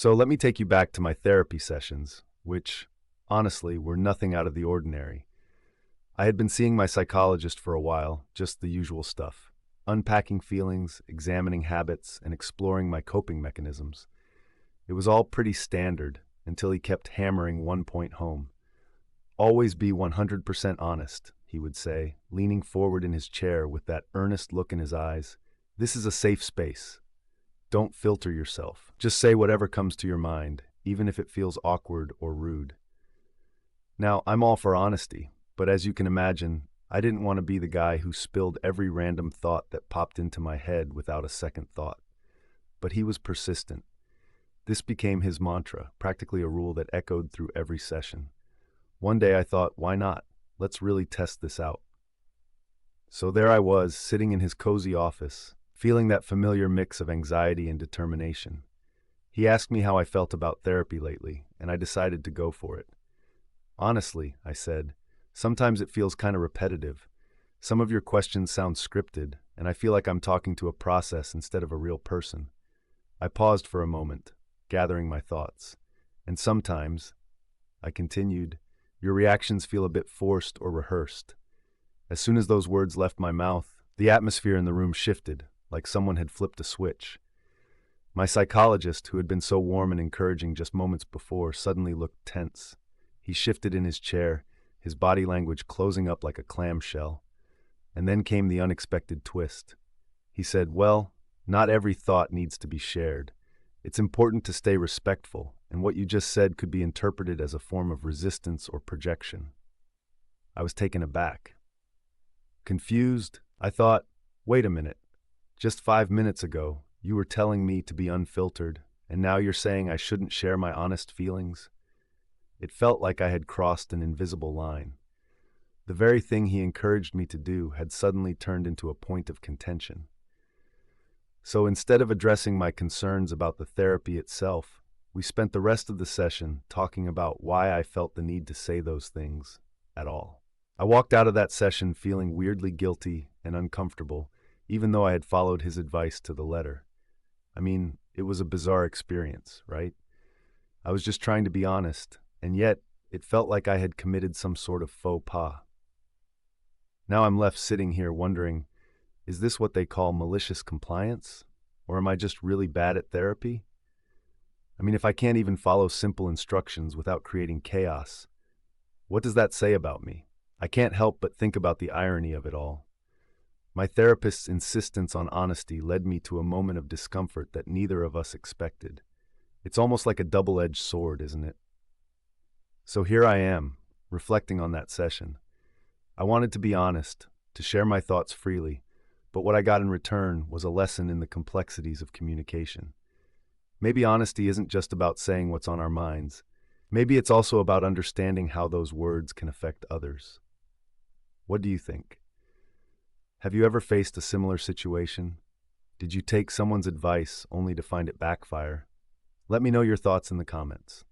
So let me take you back to my therapy sessions, which, honestly, were nothing out of the ordinary. I had been seeing my psychologist for a while, just the usual stuff. Unpacking feelings, examining habits, and exploring my coping mechanisms. It was all pretty standard until he kept hammering one point home. Always be 100% honest, he would say, leaning forward in his chair with that earnest look in his eyes. This is a safe space. Don't filter yourself. Just say whatever comes to your mind, even if it feels awkward or rude. Now, I'm all for honesty, but as you can imagine, I didn't want to be the guy who spilled every random thought that popped into my head without a second thought. But he was persistent. This became his mantra, practically a rule that echoed through every session. One day I thought, why not? Let's really test this out. So there I was, sitting in his cozy office, feeling that familiar mix of anxiety and determination. He asked me how I felt about therapy lately, and I decided to go for it. Honestly, I said, sometimes it feels kind of repetitive. Some of your questions sound scripted, and I feel like I'm talking to a process instead of a real person. I paused for a moment, gathering my thoughts. And sometimes, I continued, your reactions feel a bit forced or rehearsed. As soon as those words left my mouth, the atmosphere in the room shifted, like someone had flipped a switch. My psychologist, who had been so warm and encouraging just moments before, suddenly looked tense. He shifted in his chair, his body language closing up like a clamshell. And then came the unexpected twist. He said, well, not every thought needs to be shared. It's important to stay respectful, and what you just said could be interpreted as a form of resistance or projection. I was taken aback. Confused, I thought, wait a minute. Just 5 minutes ago, you were telling me to be unfiltered, and now you're saying I shouldn't share my honest feelings? It felt like I had crossed an invisible line. The very thing he encouraged me to do had suddenly turned into a point of contention. So instead of addressing my concerns about the therapy itself, we spent the rest of the session talking about why I felt the need to say those things at all. I walked out of that session feeling weirdly guilty and uncomfortable, even though I had followed his advice to the letter. I mean, it was a bizarre experience, right? I was just trying to be honest, and yet it felt like I had committed some sort of faux pas. Now I'm left sitting here wondering, is this what they call malicious compliance? Or am I just really bad at therapy? I mean, if I can't even follow simple instructions without creating chaos, what does that say about me? I can't help but think about the irony of it all. My therapist's insistence on honesty led me to a moment of discomfort that neither of us expected. It's almost like a double-edged sword, isn't it? So here I am, reflecting on that session. I wanted to be honest, to share my thoughts freely, but what I got in return was a lesson in the complexities of communication. Maybe honesty isn't just about saying what's on our minds. Maybe it's also about understanding how those words can affect others. What do you think? Have you ever faced a similar situation? Did you take someone's advice only to find it backfire? Let me know your thoughts in the comments.